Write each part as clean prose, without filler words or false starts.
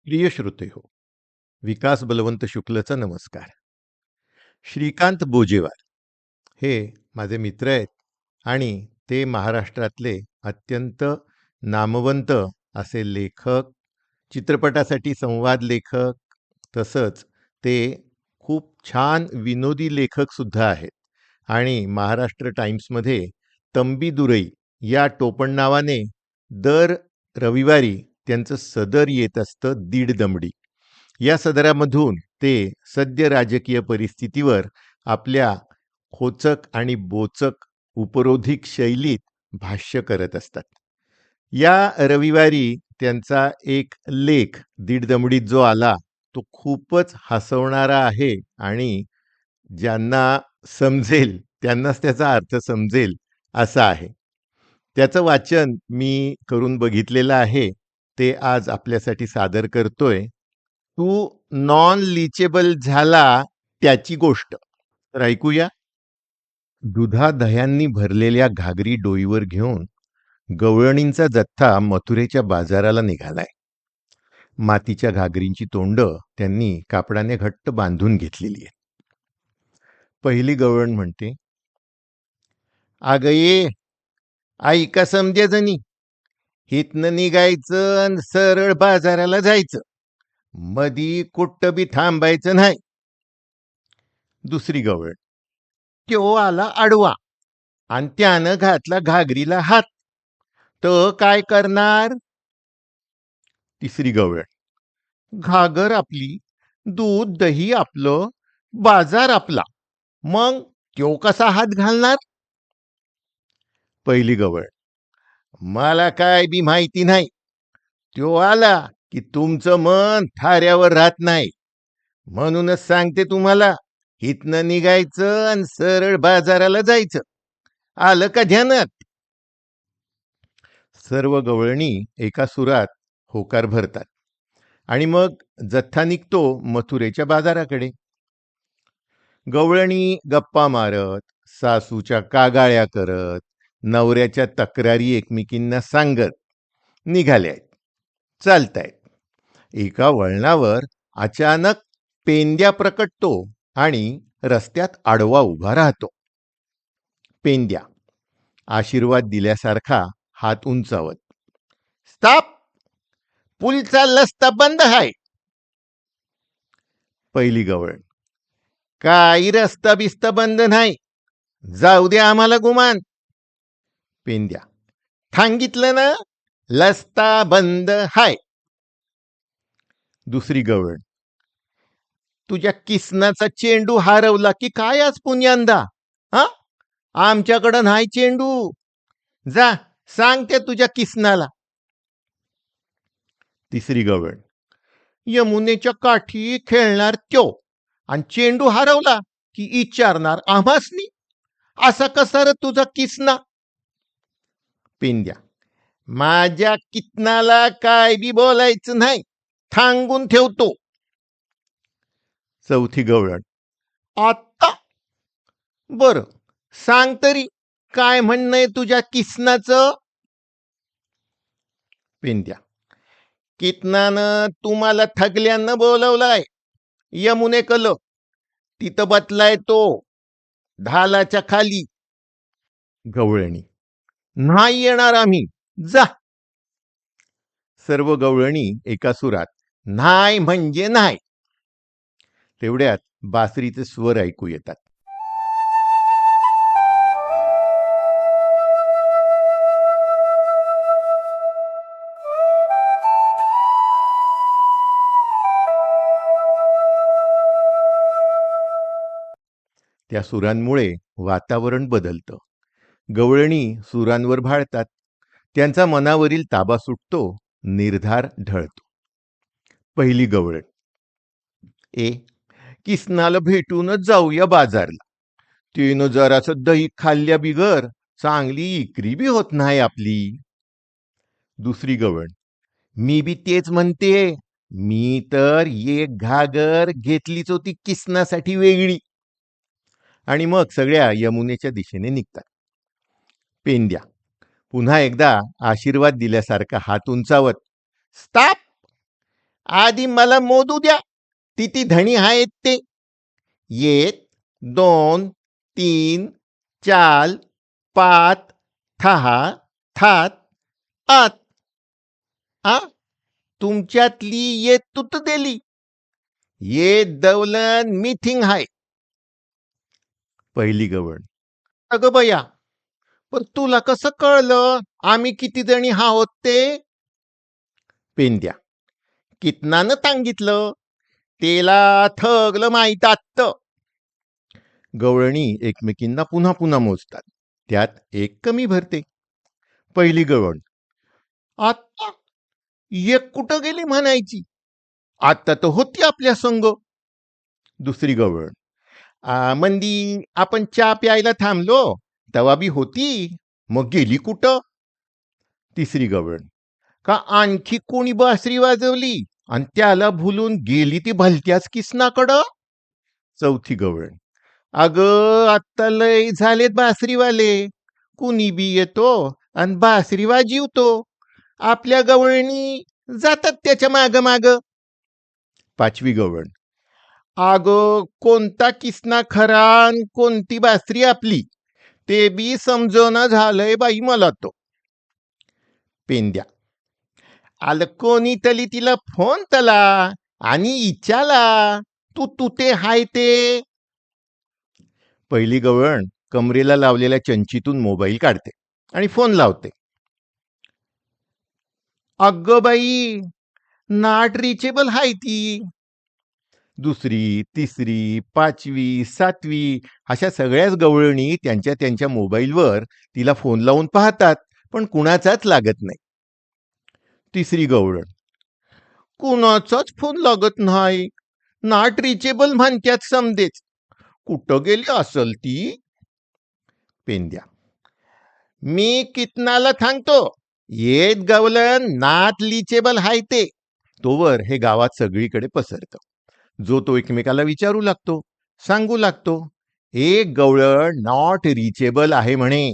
प्रिय श्रोते हो, विकास बलवंत शुक्लचा नमस्कार. श्रीकांत बोजेवार हे माझे मित्र आहेत आणि ते महाराष्ट्रातले अत्यंत नामवंत असे लेखक, चित्रपटासाठी संवाद लेखक, तसंच ते खूप छान विनोदी लेखकसुद्धा आहेत आणि महाराष्ट्र टाइम्समध्ये तंबी दुरई या टोपणनावाने दर रविवारी त्यांचं सदर येत असतं दीड दमडी. या सदरामधून ते सद्य राजकीय परिस्थितीवर आपल्या खोचक आणि बोचक उपरोधिक शैलीत भाष्य करत असतात. या रविवारी त्यांचा एक लेख दीड दमडीत जो आला तो खूपच हसवणारा आहे आणि ज्यांना समजेल त्यांनाच त्याचा अर्थ समजेल असा आहे. त्याचं वाचन मी करून बघितलेलं आहे. ते आज आपल्यासाठी सादर करतोय. तू नॉन लिचेबल झाला त्याची गोष्ट. तर ऐकूया. दुधा-दह्यांनी भरलेल्या घागरी डोईवर घेऊन गवळणींचा जथ्था मथुरेच्या बाजाराला निघालाय. मातीच्या घागरींची तोंड त्यांनी कापडाने घट्ट बांधून घेतलेली आहेत. पहिली गवळण म्हणते, "अगं ये, ऐका समजे जणी, हितनं निघायचं आणि सरळ बाजाराला जायचं. मधी कुठं बी थांबायचं नाही." दुसरी गवळण, "त्यो आला आडवा आणि त्यानं घातला घागरीला हात, तर काय करणार?" तिसरी गवळण, "घागर आपली, दूध दही आपलं, बाजार आपला, मग त्यो कसा हात घालणार?" पहिली गवळण, "मला काय बी माहिती नाही. त्यो आला की तुमचं मन थाऱ्यावर राहत नाही. म्हणूनच सांगते तुम्हाला, इथनं निघायचं आणि सरळ बाजाराला जायचं. आलं का ध्यानात?" सर्व गवळणी एका सुरात होकार भरतात आणि मग जथ्था निघतो मथुरेच्या बाजाराकडे. गवळणी गप्पा मारत, सासूच्या कागाळ्या करत, नवऱ्याच्या तक्रारी एकमेकींना सांगत निघाल्या आहेत. चालतायत. एका वळणावर अचानक पेंद्या प्रकटतो आणि रस्त्यात आडवा उभा राहतो. पेंद्या आशीर्वाद दिल्यासारखा हात उंचावत, "स्टॉप! पुलचा रस्ता बंद आहे." पहिली गवळण, "काही रस्ता बिस्ता बंद नाही, जाऊ दे आम्हाला गुमान." पेंद्या, "सांगितलं ना, रस्ता बंद हाय." दुसरी गवळण, "तुझ्या किसनाचा चेंडू हरवला की काय आज पुण्यांदा? हा, आमच्याकडं नाही चेंडू, जा सांग त्या तुझ्या किसनाला." तिसरी गवळण, "यमुनेच्या काठी खेळणार त्यो आणि चेंडू हरवला की विचारणार आम्हासनी, असा कसा रे तुझा किसना?" पेंद्या, "माझ्या किसनाला काय बी बोलायचं नाही, सांगून ठेवतो." चौथी गवळण, "आता बर, सांग तरी, काय म्हणणंय तुझ्या किसनाचं?" पेंद्या, "कितनानं तुम्हाला थगल्यानं बोलवलाय यमुनेकल, तिथं बतलाय तो ढालाच्या खाली." गवळणी, "नाही येणार आम्ही, जा." सर्व गवळणी एका सुरात, "नाही म्हणजे नाही." तेवढ्यात बासरीचे स्वर ऐकू येतात. त्या सुरांमुळे वातावरण बदलतं. गवळणी सुरांवर भाळतात. त्यांचा मनावरील ताबा सुटतो, निर्धार ढळतो. पहिली गवळण, "ए, किसनाला भेटूनच जाऊया बाजारला. तिनं जरासं दही खाल्ल्या बिगर चांगली इकरी बी होत नाही आपली." दुसरी गवळण, "मी बी तेच म्हणते. मी तर एक घागर घेतलीच होती किसनासाठी वेगळी." आणि मग सगळ्या यमुनेच्या दिशेने निघतात. पेंद्या पुन्हा एकदा आशीर्वाद दिल्यासारखा हात उंचावत, "स्टॉप! आधी मला मोजू द्या, किती धणी आहेत ते. 1 2 3 4 5 6 7 8. आ तुमच्यातली ये तुत दिली. ये दौलन मिथिंग हाय. पहिली गवळ, अगं बया, पण तुला कसं कळलं आम्ही किती जणी आहोत ते? पेंद्या, कितनानं सांगितलं, तेला थगलं माहीत असतं. गवळणी एकमेकींना पुन्हा पुन्हा मोजतात, त्यात एक कमी भरते. पहिली गवळ, आता एक कुठं गेली म्हणायची, आता तर होती आपल्या संग. दुसरी गवळ, मंदी आपण चहा प्यायला थांबलो तेव्हा बी होती, मग गेली कुठं? तिसरी गवळ, का आणखी कोणी बासरी वाजवली आणि त्याला भुलून गेली ती भलत्याच किसनाकडं? चौथी गवळ, अग आत्ता लय झालेत बासरीवाले, कुणी बी येतो आणि बासरी वाजवतो, आपल्या गवळणी जातात त्याच्या माग माग. पाचवी गवळ, अग कोणता किसना खरा आणि कोणती बासरी आपली ते बी समजणं झालंय बाई मला तो. पेंद्या, आल कोणी तली तिला फोन तला आणि इचाला तू तू ते हाय ते. पहिली गवळण कमरेला लावलेल्या चंचीतून मोबाईल काढते आणि फोन लावते. अगं बाई, नॉट रिचेबल हाय ती. दुसरी, तिसरी, पाचवी, सातवी अशा सगळ्याच गवळणी त्यांच्या त्यांच्या मोबाईलवर तिला फोन लावून पाहतात, पण कुणाचाच लागत नाही. तिसरी गवळण, कुणाचाच फोन लागत नाही, नॉट रिचेबल म्हणत्यात समदेच, कुठं गेली असल ती? पेंद्या, मी कितनाला सांगतो, येत गवलन नात लिचेबल हाय ते. तोवर हे गावात सगळीकडे पसरतं. जो तो एकमेकाला विचारू लागतो, सांगू लागतो, एक गवळ नॉट रिचेबल आहे म्हणे.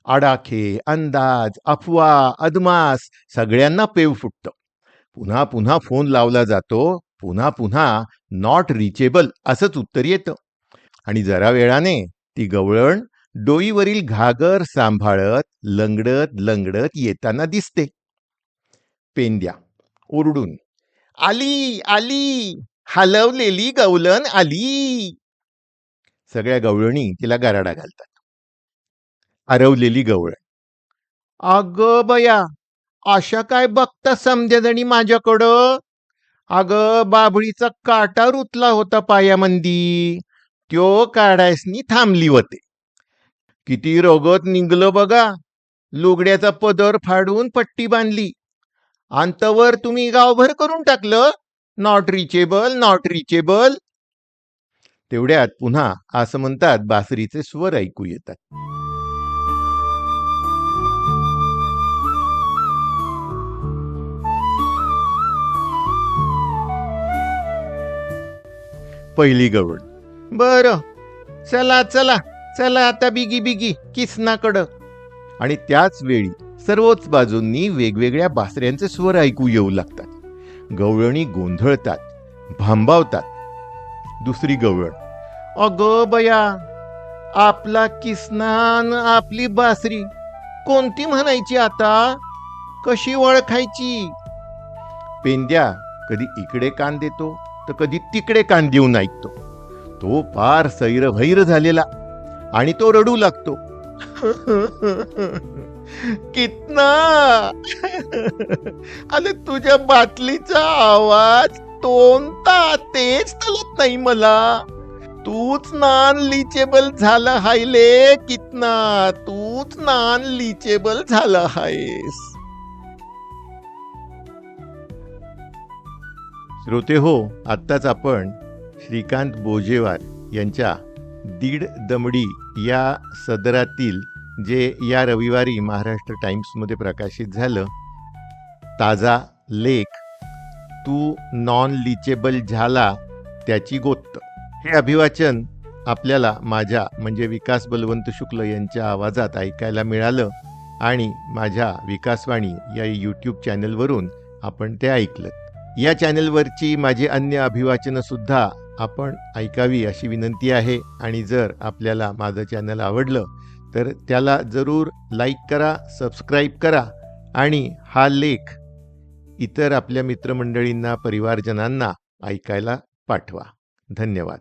आडाखे, अंदाज, अफवा, अदमास सगळ्यांना पेव फुटतं. पुन्हा पुन्हा फोन लावला जातो, पुन्हा पुन्हा नॉट रिचेबल असंच उत्तर येतं. आणि जरा वेळाने ती गवळण डोईवरील घागर सांभाळत लंगडत लंगडत येताना दिसते. पेंद्या ओरडून, आली आली, हलवलेली गवलन आली. सगळ्या गवळणी तिला गाराडा घालतात. हरवलेली गवळण, अग बया, अशा काय बघता समजेजणी माझ्याकडं? अग बाभळीचा काटा रुतला होता पायामंदी, त्यो काढायसनी थांबली होते. किती रगत निघलं बघा, लुगड्याचा पदर फाडून पट्टी बांधली, अंतवर तुम्ही गावभर करून टाकलं, नॉट रिचेबल नॉट रिचेबल. तेवढ्यात पुन्हा असं म्हणतात बासरीचे स्वर ऐकू येतात. पहिली गवळ, बर, चला चला चला आता बिगी बिगी किसनाकडं. आणि त्याच वेळी सर्वच बाजूंनी वेगवेगळ्या बासऱ्यांचे स्वर ऐकू येऊ लागतात. गवळणी गोंधळतात, भांबावतात. दुसरी गवळ, अग बया, आपला किसनान आपली बासरी कोणती म्हणायची आता, कशी ओळखायची? पेंद्या कधी इकडे कान देतो तर कधी तिकडे कान देऊन ऐकतो. तो पार सैरभैर झालेला आणि तो रडू लागतो, कितना अरे तुझ्या बाटलीचा आवाज तोंता तेच चालत नाही मला, तूच नॉन लिचेबल झाला हायले, कितना तूच नॉन लिचेबल झाला हायस. श्रोते हो, आत्ताच आपण श्रीकांत बोजेवार यांच्या दीड दमडी या सदरातील जे या रविवारी महाराष्ट्र टाइम्समध्ये प्रकाशित झालं ताजा लेख, तू नॉन लिचेबल झाला त्याची गोष्ट, हे अभिवाचन आपल्याला माझ्या म्हणजे विकास बलवंत शुक्ल यांच्या आवाजात ऐकायला मिळालं आणि माझ्या विकासवाणी या यूट्यूब चॅनलवरून आपण ते ऐकलं. या चॅनलवरची माझी अन्य अभिवाचनंसुद्धा आपण ऐकावी अशी विनंती आहे. आणि जर आपल्याला माझं चॅनल आवडलं तर त्याला जरूर लाईक करा, सबस्क्राईब करा आणि हा लेख इतर आपल्या मित्रमंडळींना, परिवारजनांना ऐकायला पाठवा. धन्यवाद.